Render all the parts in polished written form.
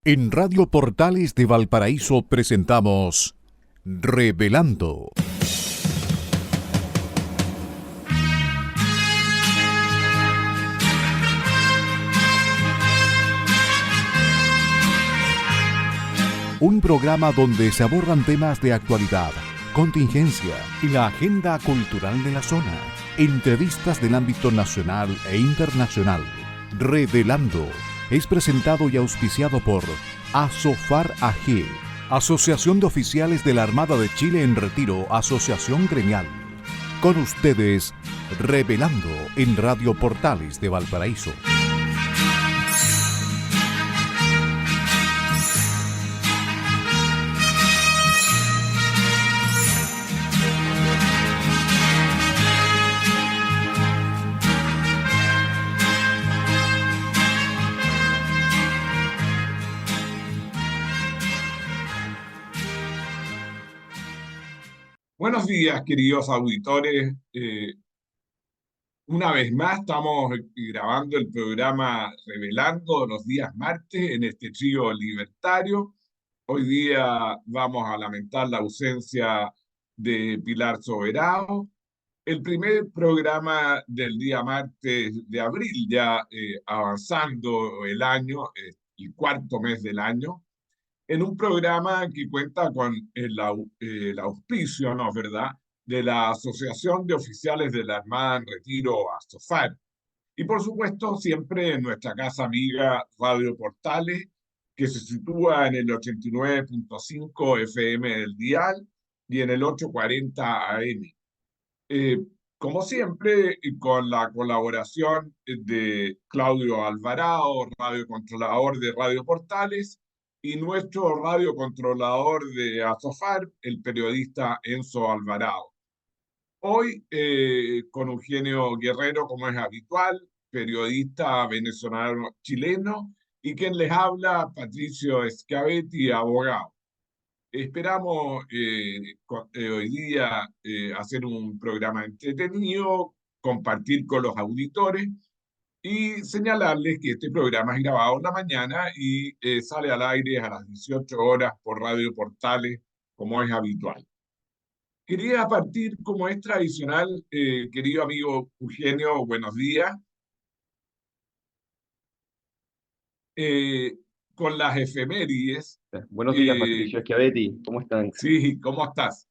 En Radio Portales de Valparaíso presentamos Revelando. Un programa donde se abordan temas de actualidad, contingencia y la agenda cultural de la zona. Entrevistas del ámbito nacional e internacional. Revelando es presentado y auspiciado por Asofar AG, Asociación de Oficiales de la Armada de Chile en Retiro, Asociación Gremial. Con ustedes, Revelando en Radio Portales de Valparaíso. Buenos días, queridos auditores. Una vez más estamos grabando el programa Revelando los días martes en este trío libertario. Hoy día vamos a lamentar la ausencia de Pilar Soberano. El primer programa del día martes de abril, ya avanzando el año, el cuarto mes del año, en un programa que cuenta con el auspicio, ¿no es verdad?, de la Asociación de Oficiales de la Armada en Retiro, ASOFAR. Y por supuesto, siempre en nuestra casa amiga Radio Portales, que se sitúa en el 89.5 FM del dial y en el 840 AM. Como siempre, y con la colaboración de Claudio Alvarado, radiocontrolador de Radio Portales, y nuestro radiocontrolador de Asofar, el periodista Enzo Alvarado. Hoy con Eugenio Guerrero, como es habitual, periodista venezolano chileno, y quien les habla, Patricio Schiavetti, abogado. Esperamos hoy día hacer un programa entretenido, compartir con los auditores y señalarles que este programa es grabado en la mañana y sale al aire a las 18 horas por Radio Portales, como es habitual. Quería partir, como es tradicional, querido amigo Eugenio, buenos días, con las efemérides. Buenos días, Patricio Schiavetti, ¿cómo están? Sí, ¿cómo estás?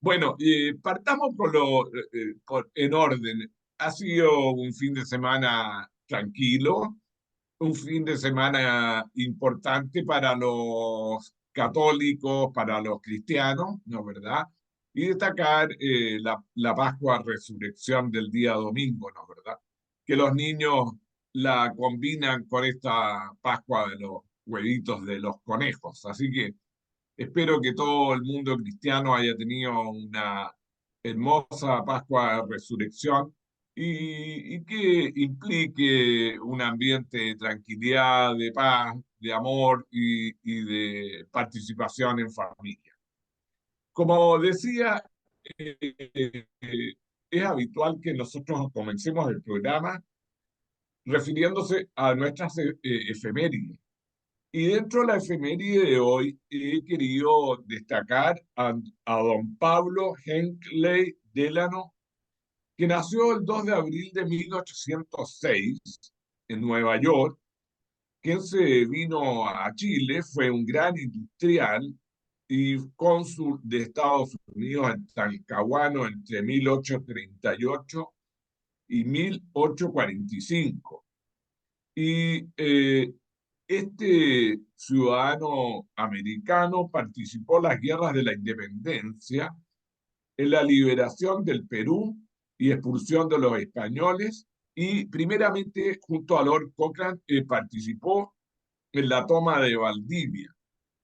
Bueno, partamos en orden. Ha sido un fin de semana tranquilo, un fin de semana importante para los católicos, para los cristianos, ¿no es verdad? Y destacar la Pascua Resurrección del día domingo, ¿no es verdad? Que los niños la combinan con esta Pascua de los huevitos de los conejos. Así que espero que todo el mundo cristiano haya tenido una hermosa Pascua de Resurrección y que implique un ambiente de tranquilidad, de paz, de amor y de participación en familia. Como decía, es habitual que nosotros comencemos el programa refiriéndose a nuestras efemérides. Y dentro de la efeméride de hoy he querido destacar a don Pablo Henkley Delano, que nació el 2 de abril de 1806 en Nueva York, quien se vino a Chile, fue un gran industrial y cónsul de Estados Unidos en Talcahuano entre 1838 y 1845. Y este ciudadano americano participó en las guerras de la independencia, en la liberación del Perú y expulsión de los españoles, y primeramente junto a Lord Cochrane participó en la toma de Valdivia.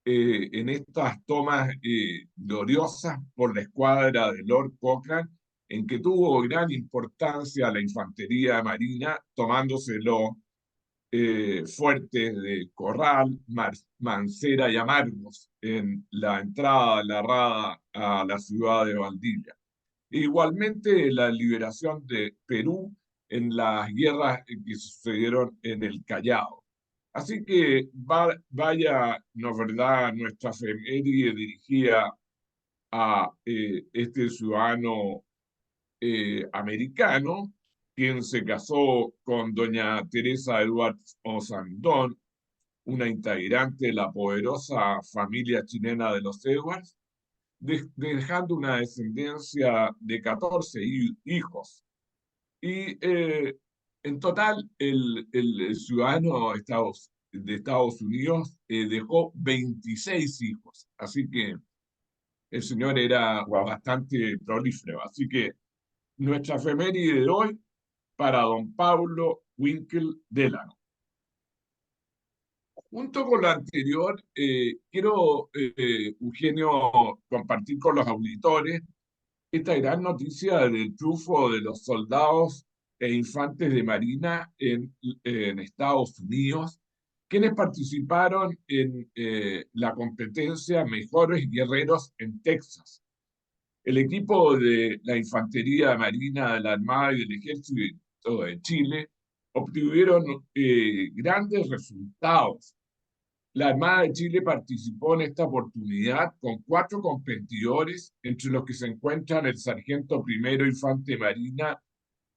En estas tomas gloriosas por la escuadra de Lord Cochrane, en que tuvo gran importancia la infantería marina, tomándoselo fuertes de Corral, Mancera y Amargos en la entrada de la Rada a la ciudad de Valdivia. Igualmente la liberación de Perú en las guerras que sucedieron en el Callao. Así que vaya, ¿no es verdad?, nuestra efeméride dirigida a este ciudadano americano, quien se casó con doña Teresa Edwards Osandón, una integrante de la poderosa familia chilena de los Edwards, dejando una descendencia de 14 hijos. Y en total, el ciudadano de Estados Unidos dejó 26 hijos. Así que el señor era Wow. bastante prolífero. Así que nuestra efeméride de hoy para don Pablo Winkel Delano. Junto con lo anterior, quiero, Eugenio, compartir con los auditores esta gran noticia del triunfo de los soldados e infantes de Marina en Estados Unidos, quienes participaron en la competencia Mejores Guerreros en Texas. El equipo de la Infantería Marina de la Armada y del Ejército de Chile obtuvieron grandes resultados. La Armada de Chile participó en esta oportunidad con 4 competidores, entre los que se encuentran el sargento primero Infante Marina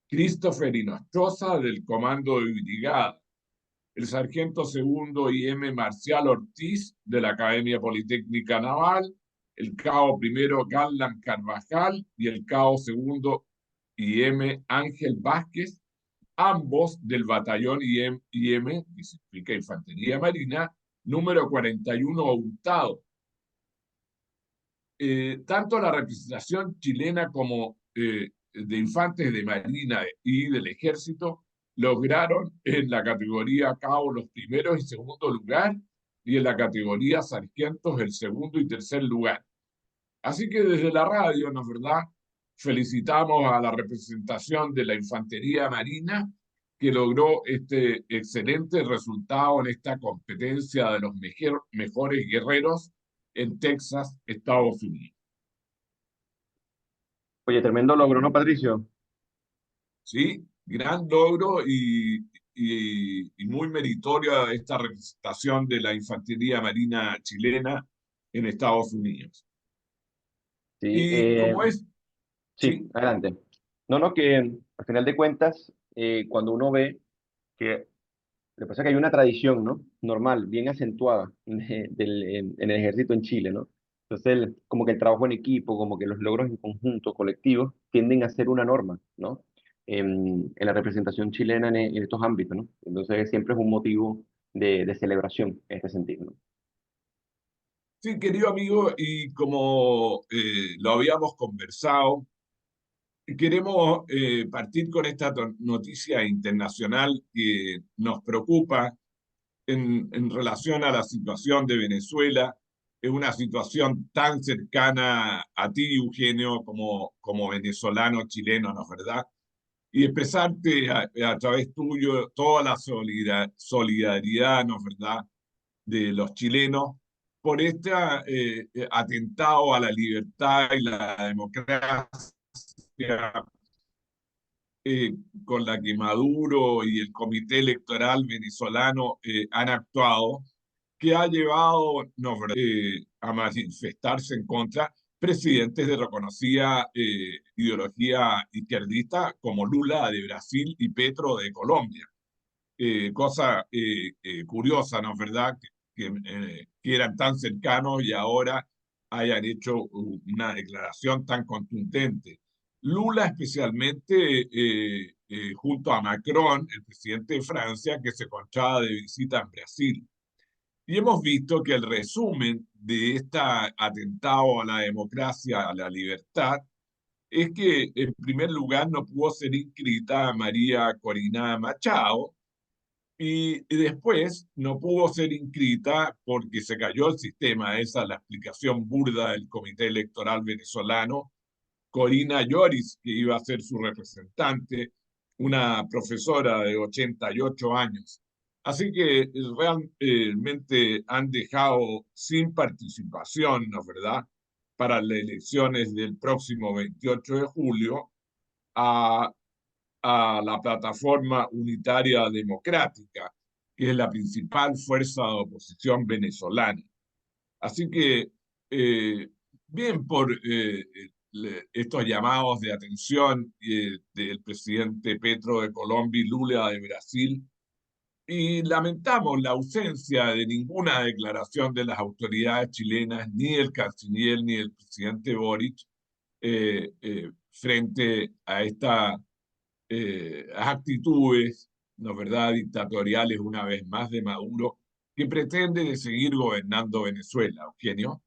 Christopher Inostroza del Comando de Brigada, el sargento segundo I.M. Marcial Ortiz de la Academia Politécnica Naval, el cabo primero Garland Carvajal y el cabo segundo I.M. Ángel Vázquez, ambos del batallón IM, que significa Infantería Marina, número 41 Hurtado. Tanto la representación chilena como de infantes de Marina y del Ejército lograron en la categoría cabo los primeros y segundo lugar y en la categoría sargentos el segundo y tercer lugar. Así que desde la radio, ¿no es verdad?, felicitamos a la representación de la Infantería Marina que logró este excelente resultado en esta competencia de los mejores guerreros en Texas, Estados Unidos. Oye, tremendo logro, ¿no, Patricio? ¿Sí? Gran logro y muy meritoria esta representación de la Infantería Marina chilena en Estados Unidos. Sí, Y como es, sí, sí, adelante. No, no, que al final de cuentas, cuando uno ve que lo que pasa es que hay una tradición, ¿no? Normal, bien acentuada en el ejército en Chile, ¿no? Entonces, como que el trabajo en equipo, como que los logros en conjunto, colectivos, tienden a ser una norma, ¿no? En la representación chilena en estos ámbitos, ¿no? Entonces, siempre es un motivo de celebración en este sentido, ¿no? sí, querido amigo, y como lo habíamos conversado, queremos partir con esta noticia internacional que nos preocupa en relación a la situación de Venezuela. Es una situación tan cercana a ti, Eugenio, como venezolano chileno, ¿no es verdad? Y expresarte a través tuyo toda la solidaridad, ¿no es verdad?, de los chilenos por este atentado a la libertad y la democracia eh, con la que Maduro y el Comité Electoral venezolano han actuado, que ha llevado a manifestarse en contra presidentes de reconocida ideología izquierdista como Lula de Brasil y Petro de Colombia. Cosa curiosa, ¿no es verdad?, que eran tan cercanos y ahora hayan hecho una declaración tan contundente. Lula especialmente junto a Macron, el presidente de Francia, que se encontraba de visita en Brasil. Y hemos visto que el resumen de este atentado a la democracia, a la libertad, es que en primer lugar no pudo ser inscrita María Corina Machado, y después no pudo ser inscrita porque se cayó el sistema. Esa es la explicación burda del Comité Electoral venezolano. Corina Lloris, que iba a ser su representante, una profesora de 88 años. Así que realmente han dejado sin participación, ¿no es verdad?, para las elecciones del próximo 28 de julio a la plataforma unitaria democrática, que es la principal fuerza de oposición venezolana. Así que, bien por estos llamados de atención del presidente Petro de Colombia y Lula de Brasil, y lamentamos la ausencia de ninguna declaración de las autoridades chilenas, ni del canciller ni del presidente Boric, frente a estas actitudes, ¿no es verdad?, dictatoriales una vez más de Maduro, que pretende de seguir gobernando Venezuela, Eugenio.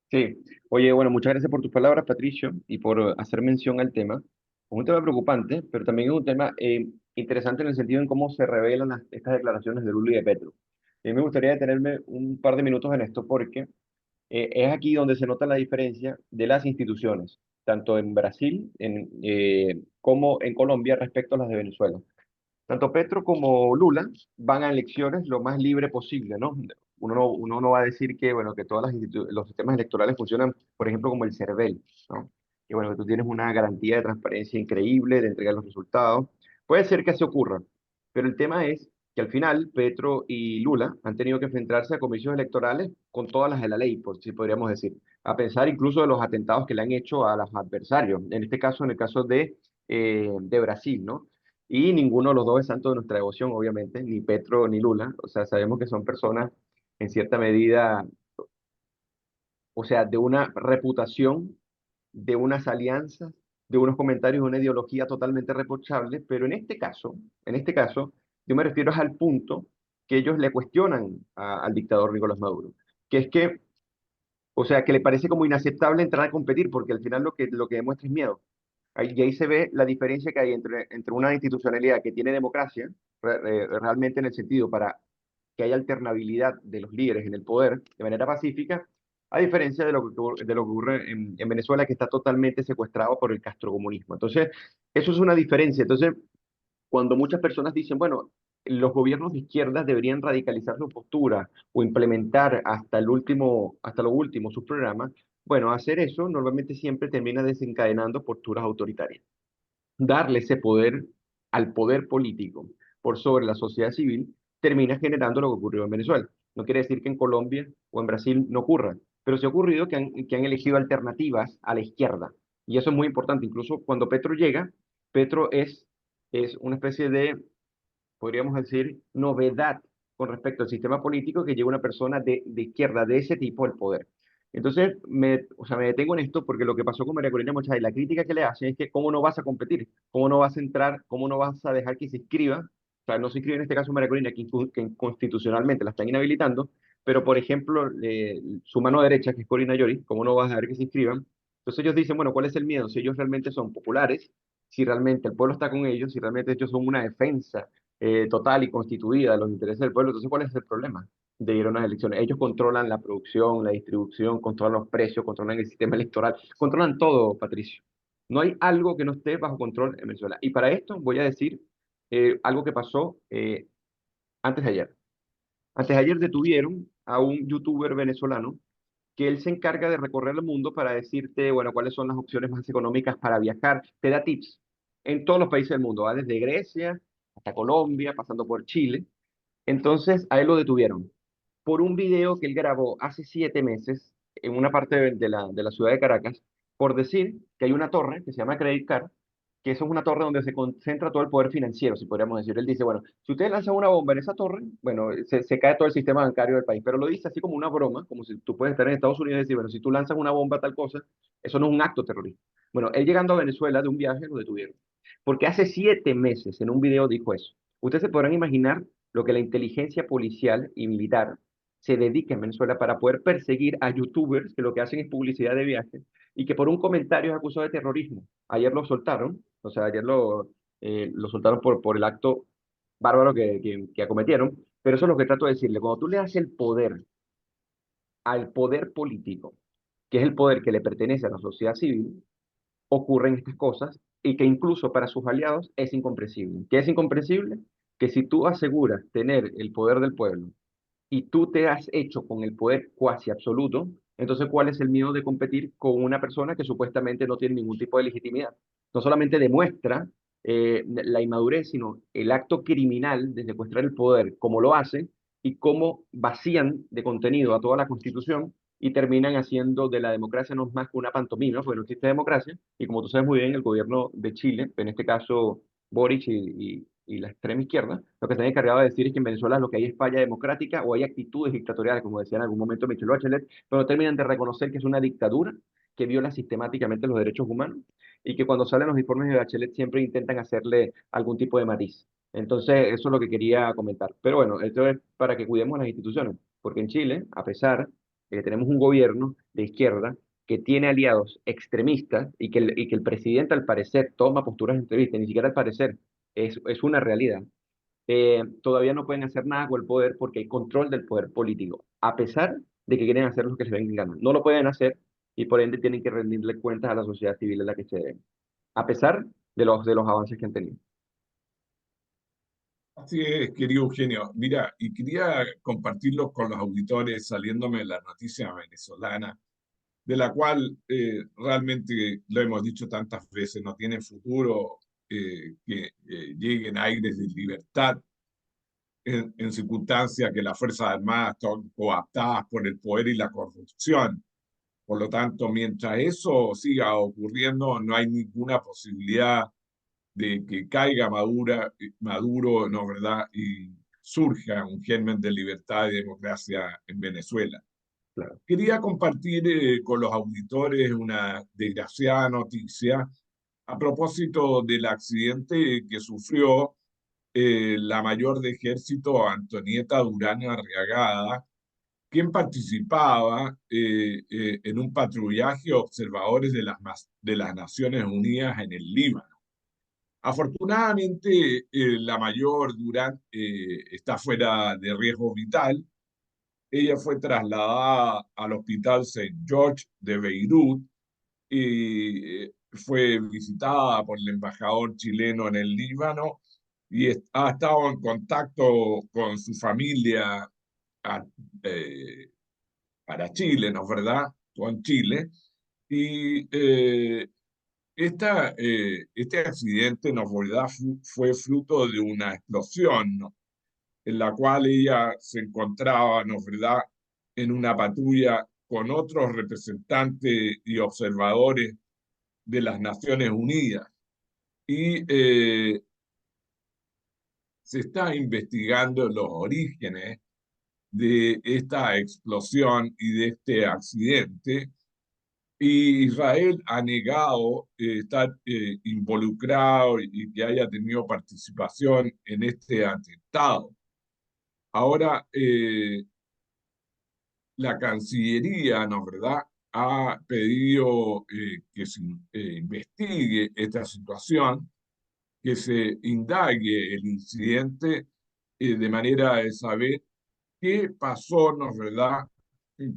Sí, oye, bueno, muchas gracias por tus palabras, Patricio, y por hacer mención al tema. Es un tema preocupante, pero también es un tema interesante en el sentido en cómo se revelan estas declaraciones de Lula y de Petro. A mí me gustaría detenerme un par de minutos en esto porque es aquí donde se nota la diferencia de las instituciones, tanto en Brasil como en Colombia respecto a las de Venezuela. Tanto Petro como Lula van a elecciones lo más libre posible, ¿no? Uno no va a decir que, bueno, que todos los sistemas electorales funcionan, por ejemplo, como el CERVEL, ¿no? Que, bueno, que tú tienes una garantía de transparencia increíble, de entregar los resultados. Puede ser que así ocurra, pero el tema es que al final Petro y Lula han tenido que enfrentarse a comicios electorales con todas las de la ley, por si podríamos decir, a pensar incluso de los atentados que le han hecho a los adversarios, en este caso, en el caso de Brasil, ¿no? Y ninguno de los dos es santo de nuestra devoción, obviamente, ni Petro ni Lula. O sea, sabemos que son personas en cierta medida, o sea, de una reputación, de unas alianzas, de unos comentarios, de una ideología totalmente reprochable, pero en este caso, yo me refiero al punto que ellos le cuestionan al dictador Nicolás Maduro, que es que, o sea, que le parece como inaceptable entrar a competir, porque al final lo que demuestra es miedo. Y ahí se ve la diferencia que hay entre una institucionalidad que tiene democracia, realmente en el sentido para que haya alternabilidad de los líderes en el poder de manera pacífica, a diferencia de lo que ocurre en Venezuela, que está totalmente secuestrado por el castrocomunismo. Entonces, eso es una diferencia. Entonces, cuando muchas personas dicen, bueno, los gobiernos de izquierda deberían radicalizar su postura o implementar hasta lo último sus programas, bueno, hacer eso normalmente siempre termina desencadenando posturas autoritarias. Darle ese poder al poder político por sobre la sociedad civil termina generando lo que ocurrió en Venezuela. No quiere decir que en Colombia o en Brasil no ocurra, pero sí ha ocurrido que han elegido alternativas a la izquierda. Y eso es muy importante. Incluso cuando Petro llega, Petro es una especie de, podríamos decir, novedad con respecto al sistema político que lleva una persona de izquierda, de ese tipo, al poder. Entonces, o sea, me detengo en esto porque lo que pasó con María Corina Machado y la crítica que le hacen es que cómo no vas a competir, cómo no vas a entrar, cómo no vas a dejar que se inscriba, o sea, no se inscribe en este caso María Corina, que constitucionalmente la están inhabilitando, pero por ejemplo, su mano derecha, que es Corina Llori, cómo no vas a dejar que se inscriban. Entonces ellos dicen, bueno, ¿cuál es el miedo? Si ellos realmente son populares, si realmente el pueblo está con ellos, si realmente ellos son una defensa total y constituida de los intereses del pueblo. Entonces, ¿cuál es el problema de ir a unas elecciones? Ellos controlan la producción, la distribución, controlan los precios, controlan el sistema electoral, controlan todo, Patricio. No hay algo que no esté bajo control en Venezuela. Y para esto voy a decir algo que pasó antes de ayer. Antes de ayer detuvieron a un youtuber venezolano que él se encarga de recorrer el mundo para decirte, bueno, cuáles son las opciones más económicas para viajar. Te da tips en todos los países del mundo, va desde Grecia hasta Colombia, pasando por Chile. Entonces, a él lo detuvieron por un video que él grabó hace 7 meses en una parte de la ciudad de Caracas, por decir que hay una torre que se llama Credit Card, que eso es una torre donde se concentra todo el poder financiero, si podríamos decir. Él dice, bueno, si ustedes lanzan una bomba en esa torre, bueno, se cae todo el sistema bancario del país, pero lo dice así como una broma, como si tú puedes estar en Estados Unidos y decir, bueno, si tú lanzas una bomba tal cosa, eso no es un acto terrorista. Bueno, él llegando a Venezuela de un viaje lo detuvieron, porque hace 7 meses en un video dijo eso. Ustedes se podrán imaginar lo que la inteligencia policial y militar se dedica en Venezuela para poder perseguir a youtubers que lo que hacen es publicidad de viajes y que por un comentario es acusado de terrorismo. Ayer lo soltaron, o sea, ayer lo soltaron por el acto bárbaro que acometieron, pero eso es lo que trato de decirle. Cuando tú le das el poder al poder político, que es el poder que le pertenece a la sociedad civil, ocurren estas cosas y que incluso para sus aliados es incomprensible. ¿Qué es incomprensible? Que si tú aseguras tener el poder del pueblo y tú te has hecho con el poder cuasi absoluto, entonces ¿cuál es el miedo de competir con una persona que supuestamente no tiene ningún tipo de legitimidad? No solamente demuestra la inmadurez, sino el acto criminal de secuestrar el poder, como lo hacen y cómo vacían de contenido a toda la Constitución y terminan haciendo de la democracia no más que una pantomima, porque no existe democracia. Y como tú sabes muy bien, el gobierno de Chile, en este caso Boric y la extrema izquierda, lo que están encargados de decir es que en Venezuela lo que hay es falla democrática o hay actitudes dictatoriales, como decía en algún momento Michelle Bachelet, pero no terminan de reconocer que es una dictadura que viola sistemáticamente los derechos humanos y que cuando salen los informes de Bachelet siempre intentan hacerle algún tipo de matiz. Entonces, eso es lo que quería comentar. Pero bueno, esto es para que cuidemos las instituciones, porque en Chile, a pesar de que tenemos un gobierno de izquierda que tiene aliados extremistas y que el presidente al parecer toma posturas extremistas, ni siquiera al parecer, es una realidad, todavía no pueden hacer nada con el poder porque hay control del poder político, a pesar de que quieren hacer lo que se ven en gana. No lo pueden hacer y por ende tienen que rendirle cuentas a la sociedad civil en la que se deben, a pesar de los avances que han tenido. Así es, querido Eugenio. Mira, y quería compartirlo con los auditores saliéndome de la noticia venezolana, de la cual realmente lo hemos dicho tantas veces, no tiene futuro que lleguen aires de libertad en circunstancias que las Fuerzas Armadas están coaptadas por el poder y la corrupción. Por lo tanto, mientras eso siga ocurriendo, no hay ninguna posibilidad de que caiga Maduro, ¿no, verdad? Y surja un germen de libertad y democracia en Venezuela. Claro. Quería compartir con los auditores una desgraciada noticia a propósito del accidente que sufrió la mayor de ejército Antonieta Durán Arriagada, quien participaba en un patrullaje de observadores de las Naciones Unidas en el Líbano. Afortunadamente, la mayor Durán está fuera de riesgo vital. Ella fue trasladada al Hospital Saint George de Beirut y fue visitada por el embajador chileno en el Líbano y ha estado en contacto con su familia a- eh, para Chile, ¿no es verdad? Con Chile. Y este accidente, ¿no es verdad? Fue fruto de una explosión, ¿no? En la cual ella se encontraba, ¿no es verdad?, en una patrulla con otros representantes y observadores de las Naciones Unidas. Y se está investigando los orígenes de esta explosión y de este accidente. Y Israel ha negado estar involucrado y que haya tenido participación en este atentado. Ahora, la Cancillería, ¿no es verdad?, ha pedido que se investigue esta situación, que se indague el incidente de manera de saber qué pasó, ¿no es verdad?,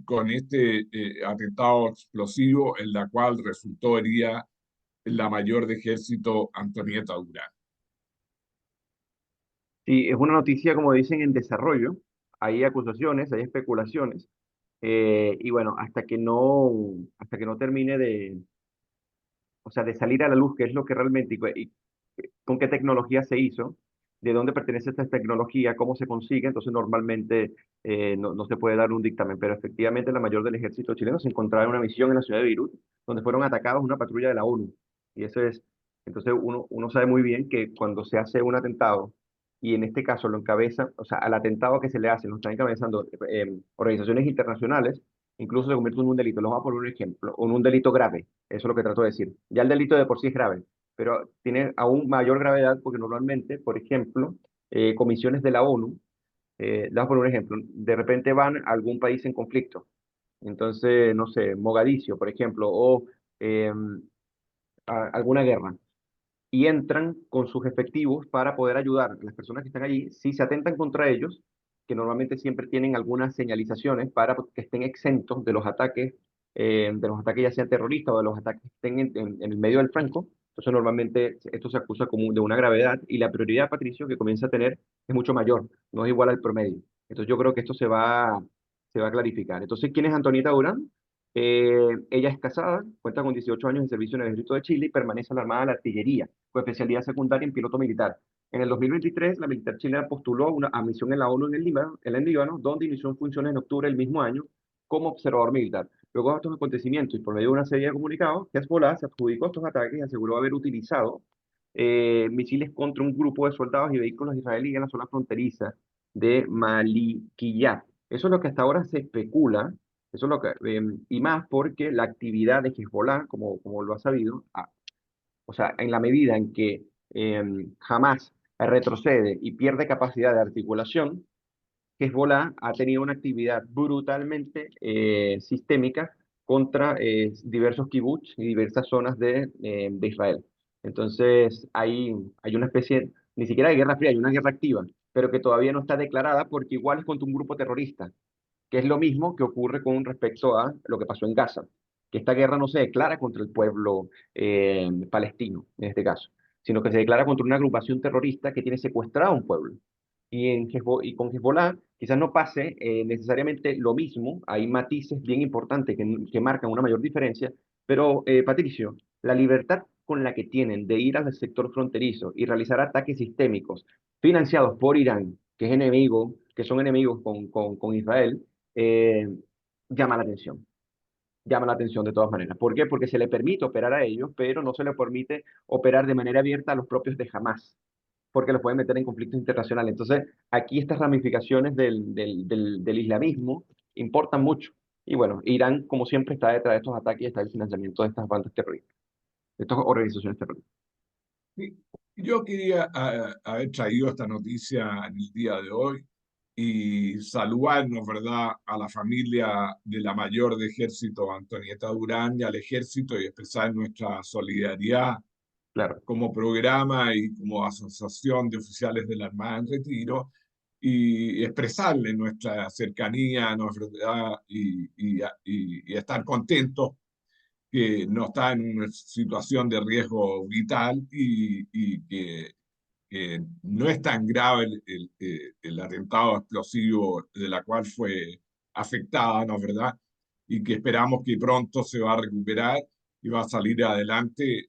con este atentado explosivo en la cual resultó herida la mayor de ejército Antonieta Durán. Sí, es una noticia, como dicen, en desarrollo. Hay acusaciones, hay especulaciones. Y bueno, hasta que no termine o sea, de salir a la luz qué es lo que realmente y con qué tecnología se hizo, de dónde pertenece esta tecnología, cómo se consigue, entonces normalmente no se puede dar un dictamen, pero efectivamente la mayor del ejército chileno se encontraba en una misión en la ciudad de Beirut, donde fueron atacados una patrulla de la ONU. Y eso es, entonces uno sabe muy bien que cuando se hace un atentado, y en este caso lo encabeza, o sea, al atentado que se le hace, lo están encabezando organizaciones internacionales, incluso se convierte en un delito. Les voy a poner un ejemplo, en un delito grave. Eso es lo que trato de decir. Ya el delito de por sí es grave, pero tiene aún mayor gravedad porque normalmente, por ejemplo, comisiones de la ONU, les voy a poner un ejemplo, de repente van a algún país en conflicto. Entonces, no sé, Mogadiscio, por ejemplo, o eh, alguna guerra y entran con sus efectivos para poder ayudar a las personas que están allí. Si se atentan contra ellos, que normalmente siempre tienen algunas señalizaciones para que estén exentos de los ataques ya sean terroristas o de los ataques que estén en el medio del flanco. Entonces normalmente esto se acusa como de una gravedad y la prioridad, Patricio, que comienza a tener es mucho mayor, no es igual al promedio. Entonces yo creo que esto se va a clarificar. Entonces, ¿quién es Antonieta Durán? Ella es casada, cuenta con 18 años de servicio en el Ejército de Chile y permanece en la Armada de la Artillería, con especialidad secundaria en piloto militar. En el 2023, la militar chilena postuló a misión en la ONU en el Líbano, donde inició funciones en octubre del mismo año como observador militar. Luego de estos acontecimientos y por medio de una serie de comunicados, Hezbollah se adjudicó estos ataques y aseguró haber utilizado misiles contra un grupo de soldados y vehículos israelíes en la zona fronteriza de Maliquiyah. Eso es lo que hasta ahora se especula, eso es lo que, y más porque la actividad de Hezbollah, como lo ha sabido, o sea, en la medida en que Hamas retrocede y pierde capacidad de articulación, Hezbollah ha tenido una actividad brutalmente sistémica contra diversos kibbutz y diversas zonas de Israel. Entonces, hay una especie, ni siquiera de guerra fría, hay una guerra activa, pero que todavía no está declarada porque igual es contra un grupo terrorista, que es lo mismo que ocurre con respecto a lo que pasó en Gaza, que esta guerra no se declara contra el pueblo palestino, en este caso, sino que se declara contra una agrupación terrorista que tiene secuestrado a un pueblo. Y con Hezbollah quizás no pase necesariamente lo mismo, hay matices bien importantes que marcan una mayor diferencia, pero Patricio, la libertad con la que tienen de ir al sector fronterizo y realizar ataques sistémicos financiados por Irán, que es enemigo, que son enemigos con Israel, eh, llama la atención. Llama la atención de todas maneras. ¿Por qué? Porque se le permite operar a ellos, pero no se le permite operar de manera abierta a los propios de Hamas, porque los pueden meter en conflictos internacionales. Entonces, aquí estas ramificaciones del islamismo importan mucho. Y bueno, Irán, como siempre, está detrás de estos ataques y está el financiamiento de estas bandas terroristas, de estas organizaciones terroristas. Sí, yo quería haber traído esta noticia en el día de hoy y saludarnos, ¿verdad?, a la familia de la mayor de ejército, Antonieta Durán, y al ejército y expresar nuestra solidaridad Claro, como programa y como asociación de oficiales de la Armada en Retiro y expresarle nuestra cercanía, nuestra, y estar contentos que no está en una situación de riesgo vital y que no es tan grave el atentado explosivo de la cual fue afectada, ¿no es verdad? Y que esperamos que pronto se va a recuperar y va a salir adelante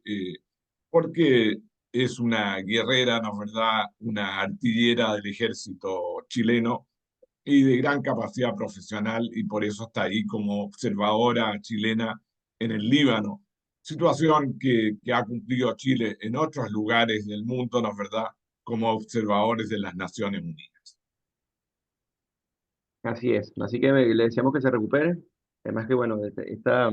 porque es una guerrera, ¿no es verdad? Una artillera del ejército chileno y de gran capacidad profesional y por eso está ahí como observadora chilena en el Líbano. Situación que ha cumplido Chile en otros lugares del mundo, ¿no es verdad?, como observadores de las Naciones Unidas. así es. Así que le deseamos que se recupere. Además que, bueno, esta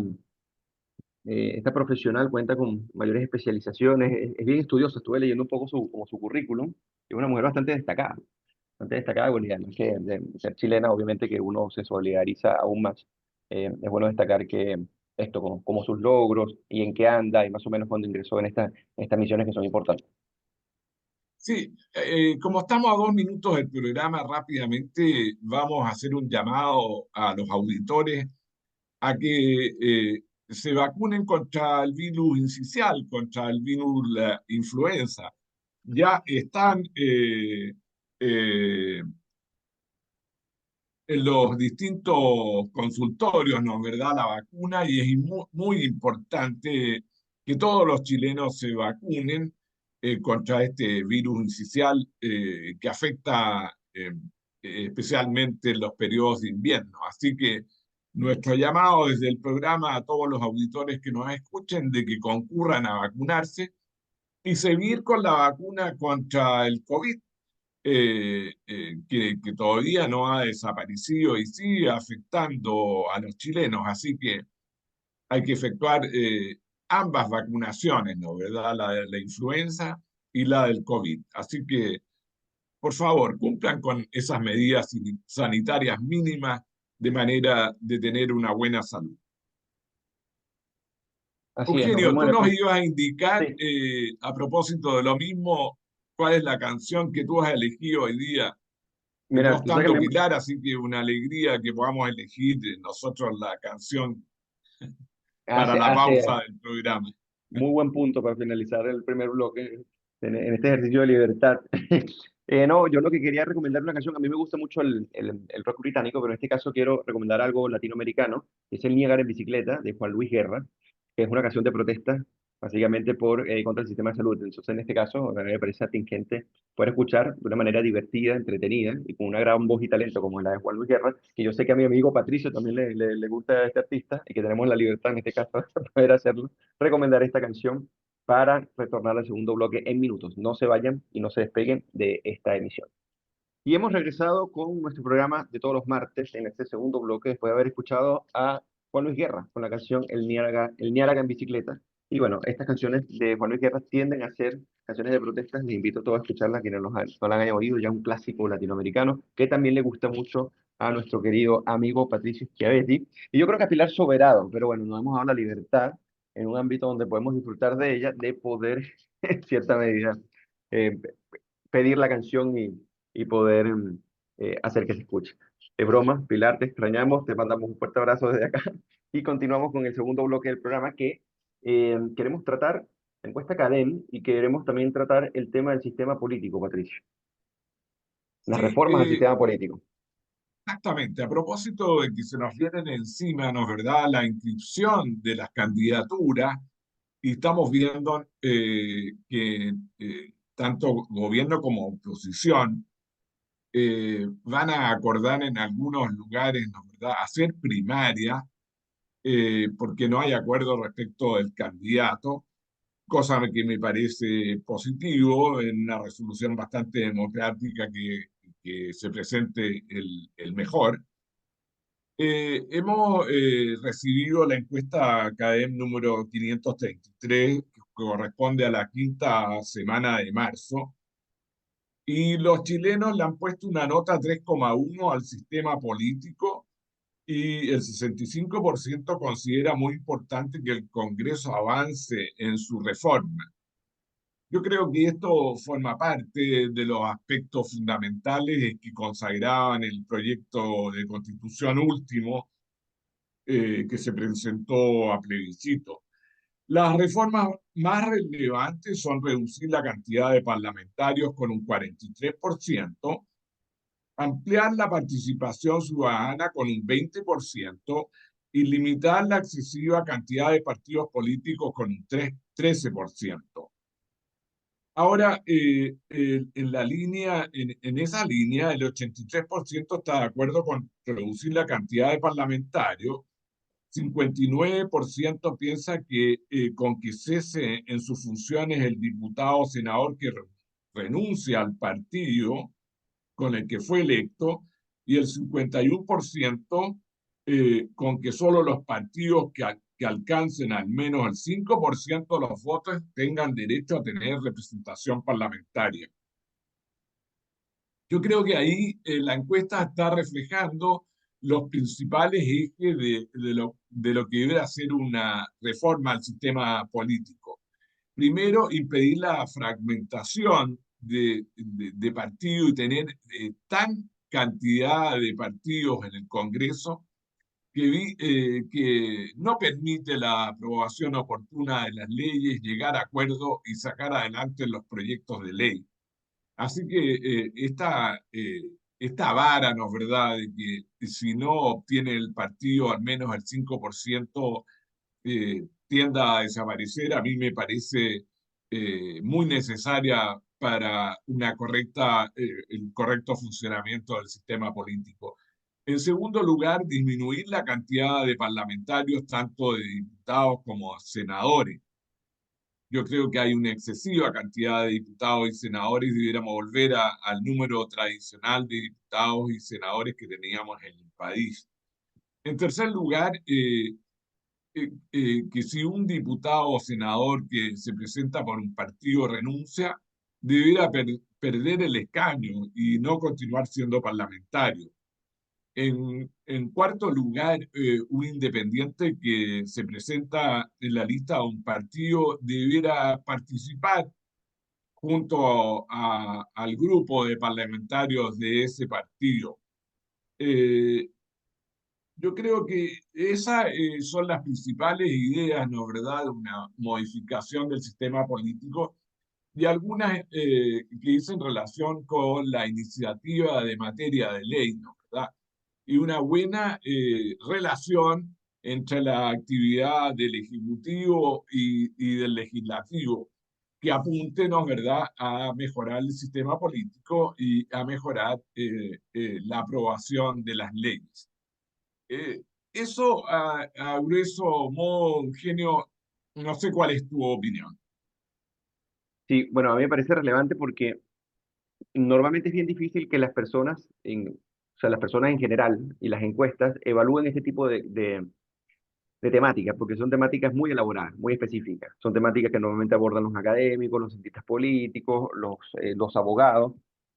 profesional cuenta con mayores especializaciones, es bien estudiosa, estuve leyendo un poco como su currículum, es una mujer bastante destacada, bueno, y además que de ser chilena, obviamente que uno se solidariza aún más. Es bueno destacar que esto, como sus logros y en qué anda, y más o menos cuando ingresó en estas misiones que son importantes. Sí, como estamos a 2 minutos del programa, rápidamente vamos a hacer un llamado a los auditores a que se vacunen contra el virus incisional, contra el virus la influenza. Ya están eh, en los distintos consultorios, ¿no? ¿Verdad? La vacuna y es muy importante que todos los chilenos se vacunen contra este virus incisional que afecta especialmente en los periodos de invierno. Así que nuestro llamado desde el programa a todos los auditores que nos escuchen de que concurran a vacunarse y seguir con la vacuna contra el COVID que todavía no ha desaparecido y sigue afectando a los chilenos. Así que hay que efectuar ambas vacunaciones, ¿no? ¿Verdad? La de la influenza y la del COVID. Así que, por favor, cumplan con esas medidas sanitarias mínimas de manera de tener una buena salud. Así es, nos Eugenio, vemos tú en el nos próximo. ibas a indicar, Sí, a propósito de lo mismo, cuál es la canción que tú has elegido hoy día que no mira, tú sabes estando que Pilar, así que una alegría que podamos elegir nosotros la canción para la hace pausa del programa. muy buen punto para finalizar el primer bloque. en este ejercicio de libertad. No, yo lo que quería recomendar una canción, a mí me gusta mucho el rock británico, pero en este caso quiero recomendar algo latinoamericano, que es el Niágara en bicicleta, de Juan Luis Guerra, que es una canción de protesta, básicamente contra el sistema de salud. Entonces, en este caso, a mí me parece atingente poder escuchar de una manera divertida, entretenida, y con una gran voz y talento como la de Juan Luis Guerra, que yo sé que a mi amigo Patricio también le gusta este artista, y que tenemos la libertad en este caso de poder hacerlo, recomendar esta canción para retornar al segundo bloque en minutos. No se vayan y no se despeguen de esta emisión. Y hemos regresado con nuestro programa de todos los martes en este segundo bloque, después de haber escuchado a Juan Luis Guerra con la canción El Niágara en bicicleta. Y bueno, estas canciones de Juan Luis Guerra tienden a ser canciones de protestas. Les invito a todos a escucharlas, quienes no la hayan oído, ya un clásico latinoamericano que también le gusta mucho a nuestro querido amigo Patricio Schiavetti. Y yo creo que a Pilar Soberano, pero bueno, nos hemos dado la libertad en un ámbito donde podemos disfrutar de ella, de poder, en cierta medida, eh, pedir la canción y poder hacer que se escuche. Es broma, Pilar, te extrañamos, te mandamos un fuerte abrazo desde acá y continuamos con el segundo bloque del programa que queremos tratar la encuesta CADEM y queremos también tratar el tema del sistema político, Patricio. Las Sí, reformas al sistema político. exactamente. A propósito de que se nos vienen encima, ¿no es verdad?, la inscripción de las candidaturas y estamos viendo que tanto gobierno como oposición van a acordar en algunos lugares, ¿no es verdad?, hacer primarias porque no hay acuerdo respecto del candidato, cosa que me parece positivo en una resolución bastante democrática que se presente el mejor. Hemos recibido la encuesta CADEM número 533, que corresponde a la quinta semana de marzo, y los chilenos le han puesto una nota 3,1 al sistema político y el 65% considera muy importante que el Congreso avance en su reforma. Yo creo que esto forma parte de los aspectos fundamentales que consagraban el proyecto de constitución último que se presentó a plebiscito. Las reformas más relevantes son reducir la cantidad de parlamentarios con un 43%, ampliar la participación ciudadana con un 20% y limitar la excesiva cantidad de partidos políticos con un 13%. Ahora, en esa línea, el 83% está de acuerdo con reducir la cantidad de parlamentarios, 59% piensa que con que cese en sus funciones el diputado o senador que renuncia al partido con el que fue electo, y el 51% con que solo los partidos que alcancen al menos el 5% de los votos tengan derecho a tener representación parlamentaria. Yo creo que ahí la encuesta está reflejando los principales ejes de lo que debe ser una reforma al sistema político. Primero, impedir la fragmentación de partidos y tener tan cantidad de partidos en el Congreso que no permite la aprobación oportuna de las leyes, llegar a acuerdos y sacar adelante los proyectos de ley. Así que esta vara, ¿no es verdad?, de que si no obtiene el partido al menos el 5%, tienda a desaparecer, a mí me parece muy necesaria para el correcto funcionamiento del sistema político. En segundo lugar, disminuir la cantidad de parlamentarios, tanto de diputados como senadores. Yo creo que hay una excesiva cantidad de diputados y senadores y debiéramos volver al número tradicional de diputados y senadores que teníamos en el país. En tercer lugar, que si un diputado o senador que se presenta por un partido renuncia, debiera perder el escaño y no continuar siendo parlamentario. En cuarto lugar, un independiente que se presenta en la lista de un partido debiera participar junto al grupo de parlamentarios de ese partido. Eh, yo creo que esas son las principales ideas, ¿no es verdad?, de una modificación del sistema político. y algunas que dicen relación con la iniciativa de materia de ley, ¿no? ¿Verdad? Y una buena relación entre la actividad del Ejecutivo y del Legislativo, que apunte, ¿no? ¿Verdad?, a mejorar el sistema político y a mejorar la aprobación de las leyes. Eso a grueso modo, Eugenio, no sé cuál es tu opinión. Sí, bueno, a mí me parece relevante porque normalmente es bien difícil que las personas, o sea, las personas en general y las encuestas evalúen este tipo de temáticas, porque son temáticas muy elaboradas, muy específicas. Son temáticas que normalmente abordan los académicos, los cientistas políticos, los abogados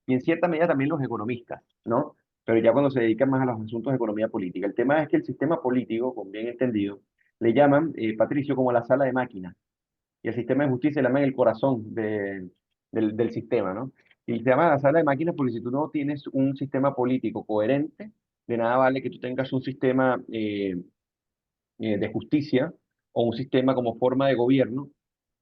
y en cierta medida también los economistas, ¿no? Pero ya cuando se dedican más a los asuntos de economía política. El tema es que el sistema político, con bien entendido, le llaman, Patricio, como la sala de máquinas y el sistema de justicia le llaman el corazón del sistema, ¿no? Y se llama la sala de máquinas porque si tú no tienes un sistema político coherente, de nada vale que tú tengas un sistema de justicia o un sistema como forma de gobierno,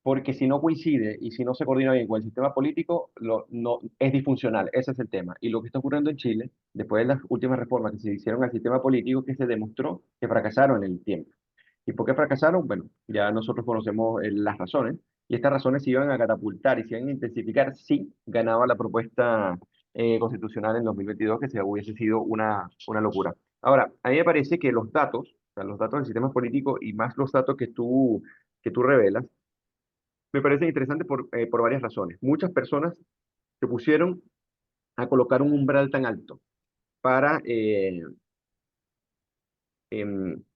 porque si no coincide y si no se coordina bien con el sistema político, no, es disfuncional, ese es el tema. Y lo que está ocurriendo en Chile, después de las últimas reformas que se hicieron al sistema político, que se demostró que fracasaron en el tiempo. ¿Y por qué fracasaron? Bueno, ya nosotros conocemos las razones, y estas razones se iban a catapultar y se iban a intensificar si ganaba la propuesta constitucional en 2022, que se hubiese sido una locura. Ahora, a mí me parece que los datos, o sea, los datos del sistema político y más los datos que tú revelas, me parecen interesantes por varias razones. Muchas personas se pusieron a colocar un umbral tan alto para,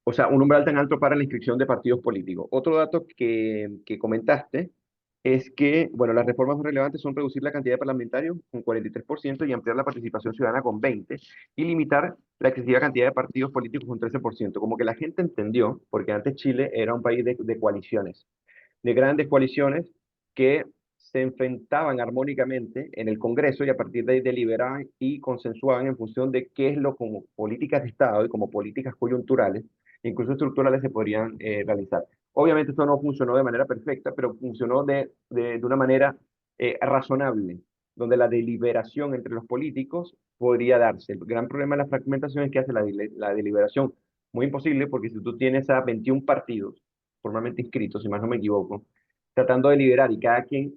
o sea, un umbral tan alto para la inscripción de partidos políticos. Otro dato que comentaste es que, bueno, las reformas más relevantes son reducir la cantidad de parlamentarios con 43% y ampliar la participación ciudadana con 20% y limitar la excesiva cantidad de partidos políticos con 13%. Como que la gente entendió, porque antes Chile era un país de coaliciones, de grandes coaliciones que se enfrentaban armónicamente en el Congreso y a partir de ahí deliberaban y consensuaban en función de qué es lo como políticas de Estado y como políticas coyunturales, incluso estructurales, se podrían realizar. Obviamente esto no funcionó de manera perfecta, pero funcionó de una manera razonable, donde la deliberación entre los políticos podría darse. El gran problema de la fragmentación es que hace la deliberación muy imposible, porque si tú tienes a 21 partidos formalmente inscritos, si más no me equivoco, tratando de liderar y cada quien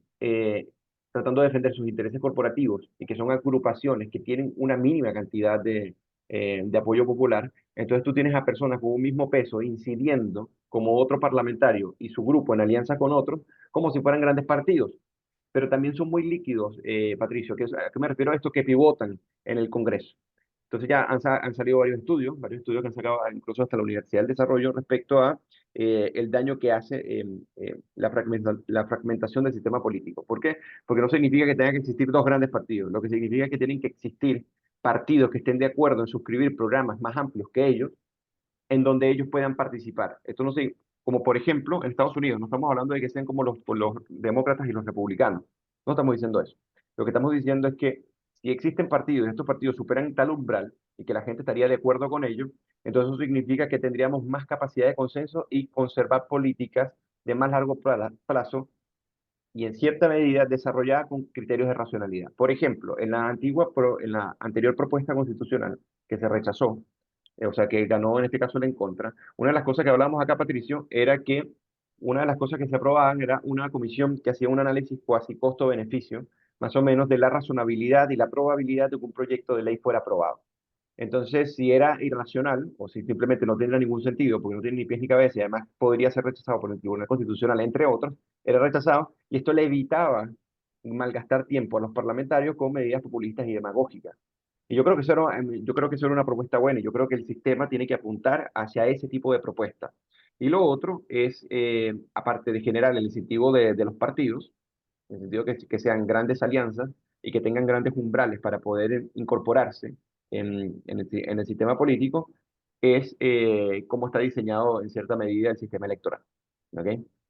tratando de defender sus intereses corporativos y que son agrupaciones que tienen una mínima cantidad de apoyo popular, entonces tú tienes a personas con un mismo peso incidiendo como otro parlamentario y su grupo en alianza con otros, como si fueran grandes partidos. Pero también son muy líquidos, Patricio. ¿A qué me refiero a esto? Que pivotan en el Congreso. Entonces ya han salido varios estudios que han sacado incluso hasta la Universidad del Desarrollo respecto a el daño que hace la fragmentación del sistema político. ¿Por qué? Porque no significa que tengan que existir dos grandes partidos, lo que significa es que tienen que existir partidos que estén de acuerdo en suscribir programas más amplios que ellos, en donde ellos puedan participar. Esto no sé, como por ejemplo en Estados Unidos, no estamos hablando de que sean como los demócratas y los republicanos, no estamos diciendo eso. Lo que estamos diciendo es que si existen partidos y estos partidos superan tal umbral y que la gente estaría de acuerdo con ellos, entonces eso significa que tendríamos más capacidad de consenso y conservar políticas de más largo plazo y en cierta medida desarrollada con criterios de racionalidad. Por ejemplo, en la anterior propuesta constitucional que se rechazó, o sea, que ganó en este caso la en contra, una de las cosas que hablábamos acá, Patricio, era que una de las cosas que se aprobaban era una comisión que hacía un análisis cuasi costo-beneficio, más o menos de la razonabilidad y la probabilidad de que un proyecto de ley fuera aprobado. Entonces, si era irracional o si simplemente no tenía ningún sentido, porque no tiene ni pies ni cabeza y además podría ser rechazado por el Tribunal Constitucional, entre otros, era rechazado y esto le evitaba malgastar tiempo a los parlamentarios con medidas populistas y demagógicas. Y yo creo que eso era una propuesta buena y yo creo que el sistema tiene que apuntar hacia ese tipo de propuestas. Y lo otro es, aparte de generar el incentivo de los partidos, en el sentido que sean grandes alianzas y que tengan grandes umbrales para poder incorporarse en el sistema político, es cómo está diseñado en cierta medida el sistema electoral. ¿Ok?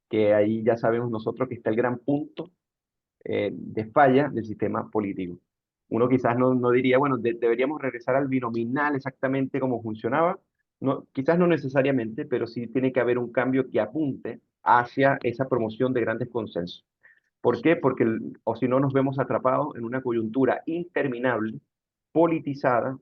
Que ahí ya sabemos nosotros que está el gran punto de falla del sistema político. Uno quizás no diría, bueno, deberíamos regresar al binominal exactamente como funcionaba. No, quizás no necesariamente, pero sí tiene que haber un cambio que apunte hacia esa promoción de grandes consensos. ¿Por qué? Porque, o si no, nos vemos atrapados en una coyuntura interminable, politizada,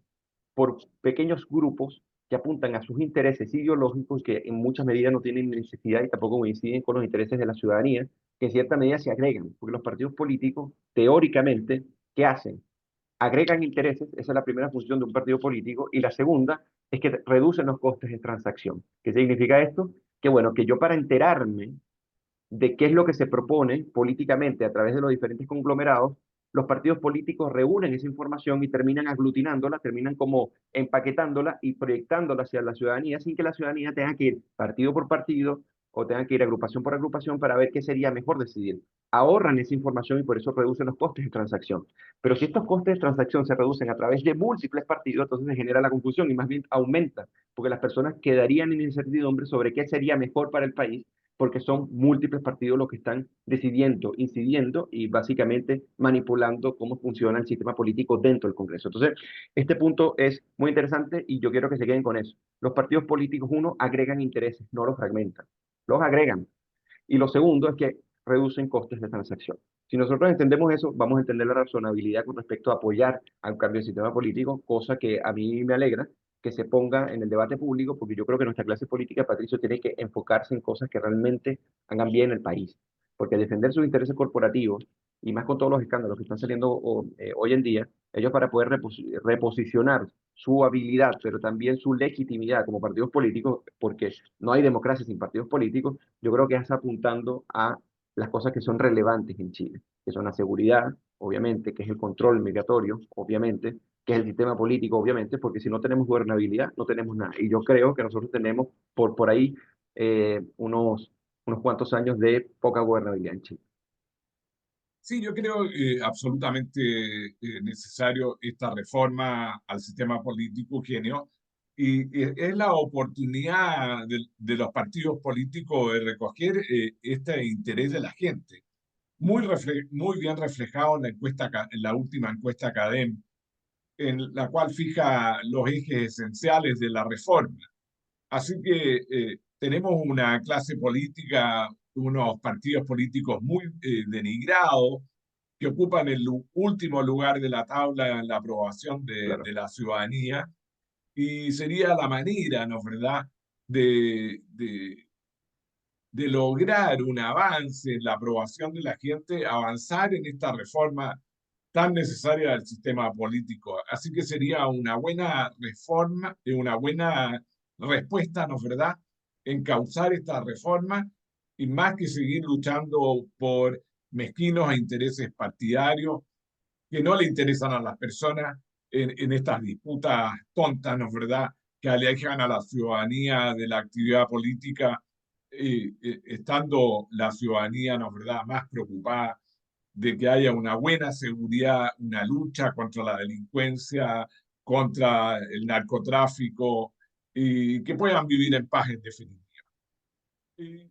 por pequeños grupos que apuntan a sus intereses ideológicos que en muchas medidas no tienen necesidad y tampoco coinciden con los intereses de la ciudadanía, que en cierta medida se agregan, porque los partidos políticos, teóricamente, ¿qué hacen? Agregan intereses, esa es la primera función de un partido político, y la segunda es que reducen los costes de transacción. ¿Qué significa esto? Que bueno, que yo para enterarme de qué es lo que se propone políticamente a través de los diferentes conglomerados, los partidos políticos reúnen esa información y terminan aglutinándola, terminan como empaquetándola y proyectándola hacia la ciudadanía sin que la ciudadanía tenga que ir partido por partido o tenga que ir agrupación por agrupación para ver qué sería mejor decidir. Ahorran esa información y por eso reducen los costes de transacción. Pero si estos costes de transacción se reducen a través de múltiples partidos, entonces se genera la confusión y más bien aumenta, porque las personas quedarían en incertidumbre sobre qué sería mejor para el país porque son múltiples partidos los que están decidiendo, incidiendo y básicamente manipulando cómo funciona el sistema político dentro del Congreso. Entonces, este punto es muy interesante y yo quiero que se queden con eso. Los partidos políticos, uno, agregan intereses, no los fragmentan, los agregan. Y lo segundo es que reducen costes de transacción. Si nosotros entendemos eso, vamos a entender la razonabilidad con respecto a apoyar al cambio del sistema político, cosa que a mí me alegra que se ponga en el debate público, porque yo creo que nuestra clase política, Patricio, tiene que enfocarse en cosas que realmente hagan bien el país. Porque defender sus intereses corporativos, y más con todos los escándalos que están saliendo hoy en día, ellos para poder reposicionar su habilidad, pero también su legitimidad como partidos políticos, porque no hay democracia sin partidos políticos, yo creo que es apuntando a las cosas que son relevantes en Chile, que son la seguridad, obviamente, que es el control migratorio, obviamente, que es el sistema político, obviamente, porque si no tenemos gobernabilidad, no tenemos nada. Y yo creo que nosotros tenemos por ahí unos cuantos años de poca gobernabilidad en Chile. Sí, yo creo absolutamente necesario esta reforma al sistema político, Eugenio, y es la oportunidad de los partidos políticos de recoger este interés de la gente, muy bien reflejado en la encuesta, en la última encuesta académica, en la cual fija los ejes esenciales de la reforma. Así que tenemos una clase política, unos partidos políticos muy denigrados, que ocupan el último lugar de la tabla en la aprobación Claro. de la ciudadanía, y sería la manera, ¿no es verdad?, de, de, de lograr un avance en la aprobación de la gente, avanzar en esta reforma tan necesaria del sistema político. Así que sería una buena reforma, una buena respuesta, ¿no es verdad?, encauzar esta reforma y más que seguir luchando por mezquinos e intereses partidarios que no le interesan a las personas en estas disputas tontas, ¿no es verdad?, que alejan a la ciudadanía de la actividad política, estando la ciudadanía, ¿no es verdad?, más preocupada de que haya una buena seguridad, una lucha contra la delincuencia, contra el narcotráfico, y que puedan vivir en paz en definitiva. Y,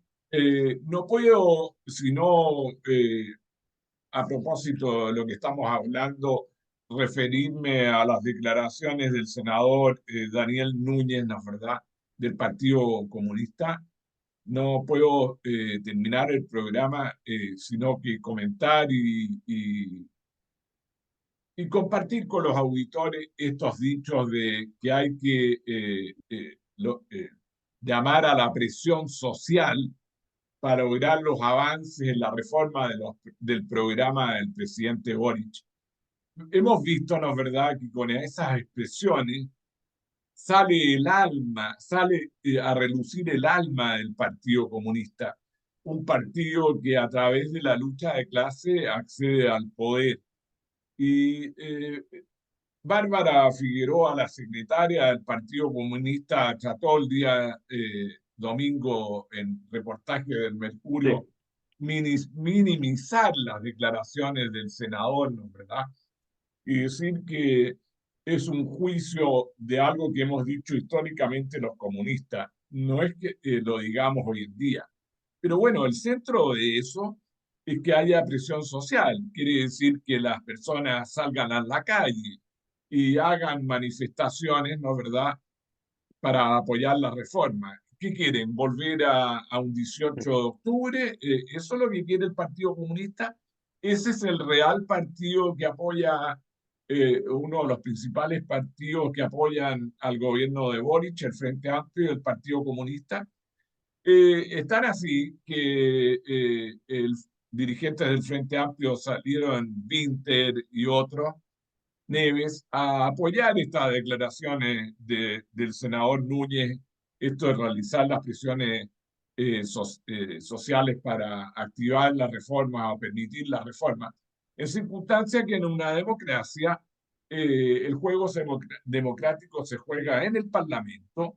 no puedo, sino a propósito de lo que estamos hablando, referirme a las declaraciones del senador Daniel Núñez, ¿no es verdad?, del Partido Comunista. No puedo terminar el programa sino que comentar y compartir con los auditores estos dichos de que hay que llamar a la presión social para lograr los avances en la reforma del programa del presidente Boric. Hemos visto, ¿no es verdad?, que con esas expresiones sale el alma, sale a relucir el alma del Partido Comunista, un partido que a través de la lucha de clase accede al poder. Y Bárbara Figueroa, la secretaria del Partido Comunista, trató el día domingo en reportaje del Mercurio Sí, minimizar las declaraciones del senador, ¿no es verdad?, y decir que es un juicio de algo que hemos dicho históricamente los comunistas. No es que lo digamos hoy en día. Pero bueno, el centro de eso es que haya presión social. Quiere decir que las personas salgan a la calle y hagan manifestaciones, ¿no es verdad?, para apoyar la reforma. ¿Qué quieren? ¿Volver a un 18 de octubre? ¿Eso es lo que quiere el Partido Comunista? ese es el real partido que apoya, uno de los principales partidos que apoyan al gobierno de Boric, el Frente Amplio y el Partido Comunista. Están así que el dirigentes del Frente Amplio salieron, Winter y otros, Neves, a apoyar estas declaraciones del senador Núñez, esto de realizar las presiones sociales para activar la reforma o permitir la reforma, en circunstancias que en una democracia el juego democrático se juega en el Parlamento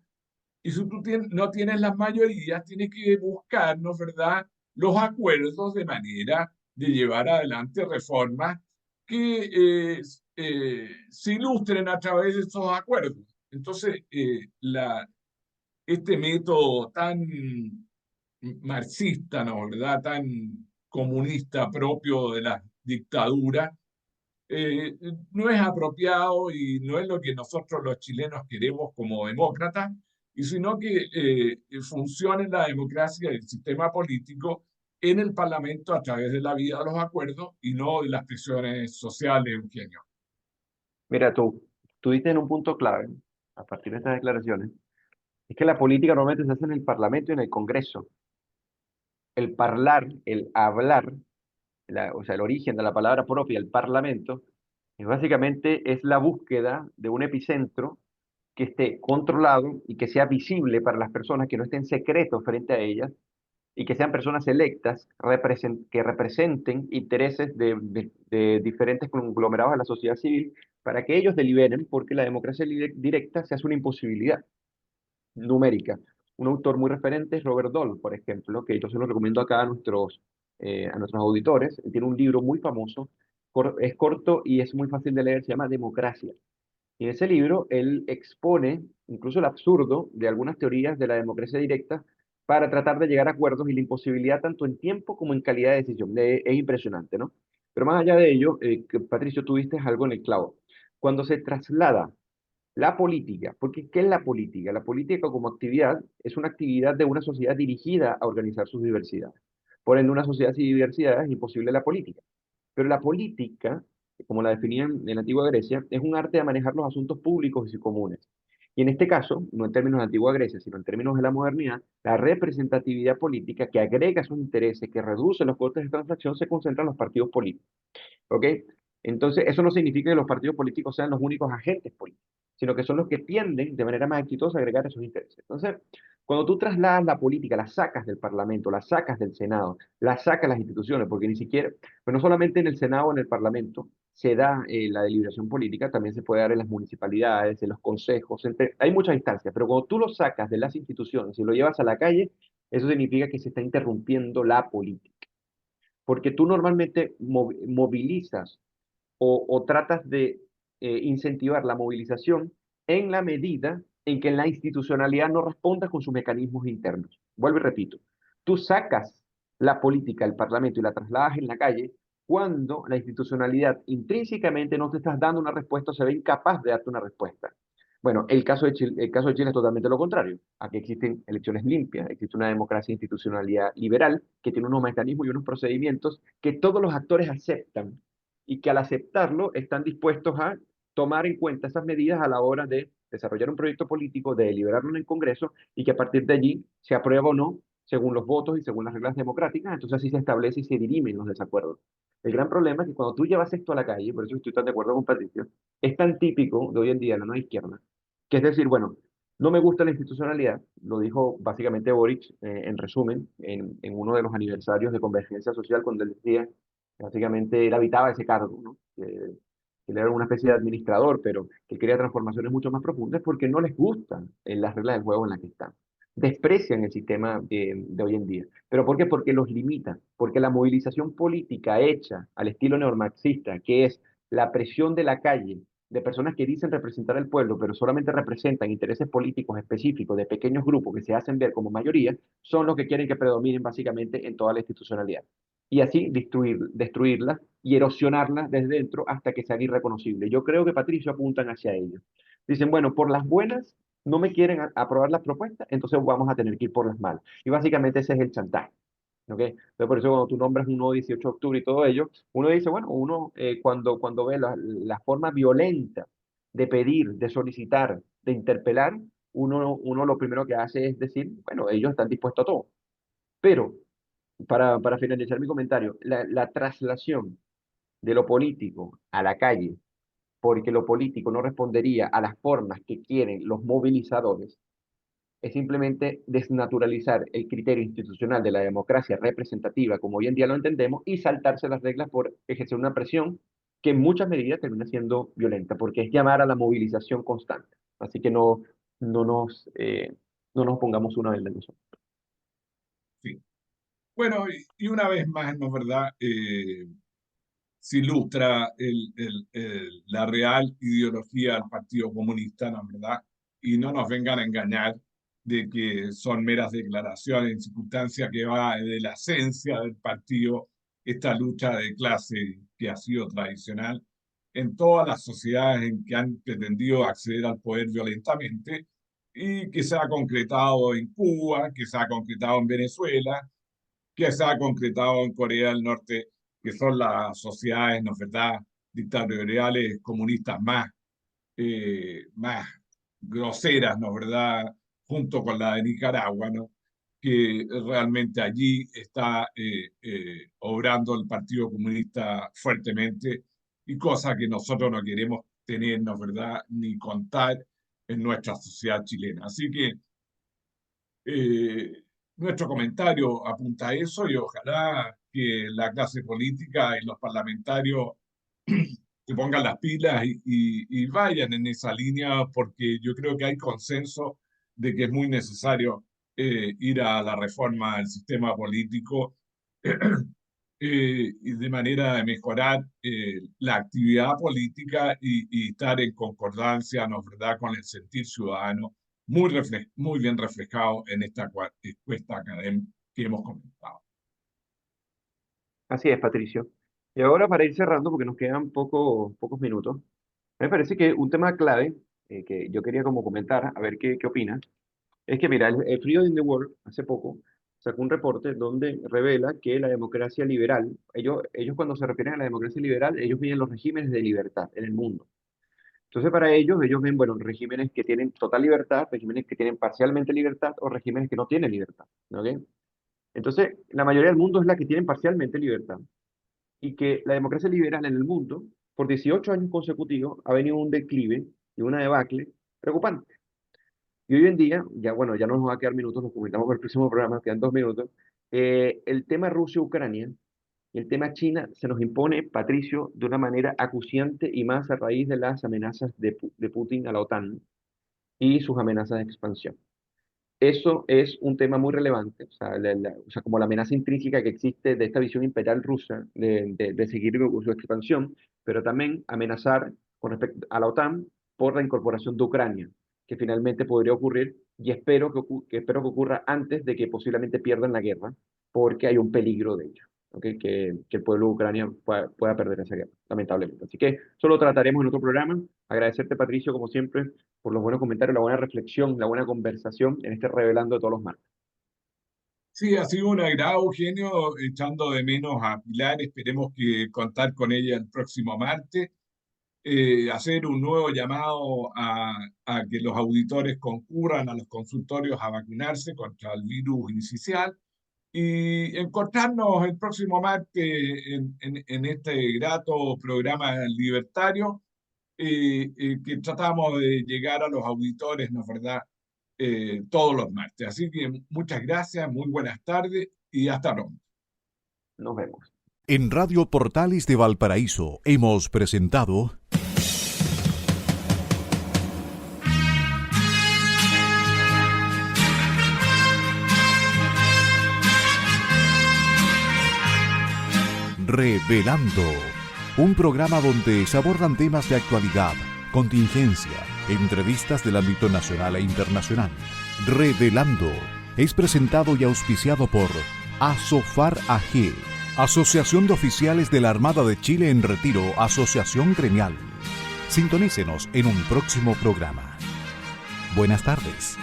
y si tú no tienes las mayorías, tienes que buscar, ¿no es verdad?, los acuerdos de manera de llevar adelante reformas que se ilustren a través de esos acuerdos. Entonces, este método tan marxista, ¿no verdad?, tan comunista propio de la dictadura, no es apropiado y no es lo que nosotros los chilenos queremos como demócratas, y sino que funcione la democracia y el sistema político en el Parlamento a través de la vía de los acuerdos y no de las presiones sociales, Eugenio. Mira, tú diste en un punto clave, a partir de estas declaraciones, es que la política normalmente se hace en el Parlamento y en el Congreso. El parlar, el hablar, o sea, el origen de la palabra propia, el Parlamento, básicamente es la búsqueda de un epicentro que esté controlado y que sea visible para las personas, que no estén secretos frente a ellas y que sean personas electas que representen intereses de diferentes conglomerados de la sociedad civil para que ellos deliberen, porque la democracia directa se hace una imposibilidad numérica. Un autor muy referente es Robert Dole, por ejemplo, que yo se lo recomiendo acá a nuestros auditores. Él tiene un libro muy famoso, es corto y es muy fácil de leer, se llama Democracia. Y en ese libro él expone incluso el absurdo de algunas teorías de la democracia directa para tratar de llegar a acuerdos y la imposibilidad tanto en tiempo como en calidad de decisión. Es impresionante, ¿no? Pero más allá de ello, Patricio, tuviste algo en el clavo. Cuando se traslada la política, porque ¿qué es la política? La política como actividad es una actividad de una sociedad dirigida a organizar sus diversidades. Por ende, una sociedad sin diversidad es imposible la política. Pero la política, como la definían en la antigua Grecia, es un arte de manejar los asuntos públicos y comunes. Y en este caso, no en términos de antigua Grecia, sino en términos de la modernidad, la representatividad política que agrega sus intereses, que reduce los costes de transacción, se concentra en los partidos políticos. ¿Ok? Entonces, eso no significa que los partidos políticos sean los únicos agentes políticos, sino que son los que tienden de manera más exitosa a agregar esos intereses. Entonces, cuando tú trasladas la política, la sacas del Parlamento, la sacas del Senado, la sacas de las instituciones, porque ni siquiera, pues no solamente en el Senado o en el Parlamento se da la deliberación política, también se puede dar en las municipalidades, en los consejos, hay muchas instancias, pero cuando tú lo sacas de las instituciones y lo llevas a la calle, eso significa que se está interrumpiendo la política, porque tú normalmente movilizas o tratas de incentivar la movilización en la medida en que la institucionalidad no responda con sus mecanismos internos. Vuelvo y repito, tú sacas la política del Parlamento y la trasladas en la calle cuando la institucionalidad intrínsecamente no te estás dando una respuesta o se ve incapaz de darte una respuesta. Bueno, el caso de Chile es totalmente lo contrario. Aquí existen elecciones limpias, existe una democracia institucionalidad liberal que tiene unos mecanismos y unos procedimientos que todos los actores aceptan y que al aceptarlo están dispuestos a tomar en cuenta esas medidas a la hora de desarrollar un proyecto político, de deliberarlo en el Congreso y que a partir de allí se aprueba o no según los votos y según las reglas democráticas, entonces así se establece y se dirimen los desacuerdos. El gran problema es que cuando tú llevas esto a la calle, por eso estoy tan de acuerdo con Patricio, es tan típico de hoy en día en la nueva izquierda, que es decir, bueno, no me gusta la institucionalidad, lo dijo básicamente Boric en resumen, en uno de los aniversarios de Convergencia Social, cuando él decía, básicamente él habitaba ese cargo, ¿no? Él era una especie de administrador, pero que quería transformaciones mucho más profundas porque no les gustan las reglas del juego en las que están. Desprecian el sistema de hoy en día. ¿Pero por qué? Porque los limita, porque la movilización política hecha al estilo neomarxista, que es la presión de la calle, de personas que dicen representar al pueblo, pero solamente representan intereses políticos específicos de pequeños grupos que se hacen ver como mayoría, son los que quieren que predominen básicamente en toda la institucionalidad. Y así destruirla y erosionarla desde dentro hasta que sea irreconocible. Yo creo que Patricio apuntan hacia ello. Dicen, bueno, por las buenas no me quieren aprobar las propuestas, entonces vamos a tener que ir por las malas. Y básicamente ese es el chantaje. ¿ok? Entonces, por eso cuando tú nombras un nuevo 18 de octubre y todo ello, uno dice, bueno, uno cuando ve la forma violenta de pedir, de solicitar, de interpelar, uno lo primero que hace es decir, bueno, ellos están dispuestos a todo. Pero, para finalizar mi comentario, la traslación de lo político a la calle, porque lo político no respondería a las formas que quieren los movilizadores, es simplemente desnaturalizar el criterio institucional de la democracia representativa, como hoy en día lo entendemos, y saltarse las reglas por ejercer una presión que en muchas medidas termina siendo violenta, porque es llamar a la movilización constante. Así que no no nos pongamos una vez de nosotros. Sí. Bueno, y una vez más, ¿no es verdad? Se ilustra la real ideología del Partido Comunista, ¿no es verdad? Y no nos vengan a engañar de que son meras declaraciones en circunstancia que va de la esencia del partido, esta lucha de clase que ha sido tradicional en todas las sociedades en que han pretendido acceder al poder violentamente y que se ha concretado en Cuba, que se ha concretado en Venezuela, que se ha concretado en Corea del Norte, que son las sociedades, ¿no es verdad?, dictatoriales comunistas más groseras, ¿no es verdad?, junto con la de Nicaragua, ¿no?, que realmente allí está obrando el Partido Comunista fuertemente y cosa que nosotros no queremos tener, ¿no es verdad?, ni contar en nuestra sociedad chilena. Así que nuestro comentario apunta a eso y ojalá que la clase política y los parlamentarios se pongan las pilas y vayan en esa línea porque yo creo que hay consenso de que es muy necesario ir a la reforma del sistema político y de manera de mejorar la actividad política y estar en concordancia, ¿no es verdad?, con el sentir ciudadano, muy bien reflejado en esta encuesta académica que hemos comentado. Así es, Patricio. Y ahora para ir cerrando, porque nos quedan pocos minutos, me parece que un tema clave que yo quería como comentar, a ver qué opinas, es que mira, el Freedom in the World hace poco sacó un reporte donde revela que la democracia liberal, ellos cuando se refieren a la democracia liberal, ellos miden los regímenes de libertad en el mundo. Entonces para ellos ven, bueno, regímenes que tienen total libertad, regímenes que tienen parcialmente libertad o regímenes que no tienen libertad, ¿ok? Entonces, la mayoría del mundo es la que tienen parcialmente libertad y que la democracia liberal en el mundo, por 18 años consecutivos, ha venido un declive y una debacle preocupante. Y hoy en día, ya bueno, ya no nos va a quedar minutos, nos comentamos para el próximo programa, quedan 2 minutos. El tema Rusia-Ucrania y el tema China se nos impone, Patricio, de una manera acuciante y más a raíz de las amenazas de Putin a la OTAN y sus amenazas de expansión. Eso es un tema muy relevante, o sea, o sea, como la amenaza intrínseca que existe de esta visión imperial rusa de seguir con su expansión, pero también amenazar con respecto a la OTAN por la incorporación de Ucrania, que finalmente podría ocurrir y espero que ocurra antes de que posiblemente pierdan la guerra, porque hay un peligro de ello, ¿okay? Que el pueblo de Ucrania pueda perder esa guerra, lamentablemente. Así que eso lo trataremos en otro programa. Agradecerte, Patricio, como siempre, por los buenos comentarios, la buena reflexión, la buena conversación en este Revelando de todos los martes. Sí, ha sido un agrado, Eugenio, echando de menos a Pilar. Esperemos que contar con ella el próximo martes. Hacer un nuevo llamado a que los auditores concurran a los consultorios a vacunarse contra el virus inicial y encontrarnos el próximo martes en este grato programa libertario que tratamos de llegar a los auditores, ¿no es verdad?, todos los martes. Así que muchas gracias, muy buenas tardes y hasta pronto. Nos vemos. En Radio Portales de Valparaíso hemos presentado Revelando, un programa donde se abordan temas de actualidad, contingencia, entrevistas del ámbito nacional e internacional. Revelando es presentado y auspiciado por Asofar AG, Asociación de Oficiales de la Armada de Chile en Retiro, Asociación Gremial. Sintonícenos en un próximo programa. Buenas tardes.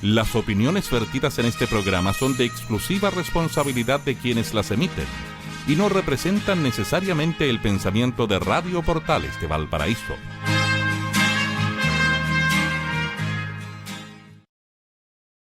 Las opiniones vertidas en este programa son de exclusiva responsabilidad de quienes las emiten y no representan necesariamente el pensamiento de Radio Portales de Valparaíso.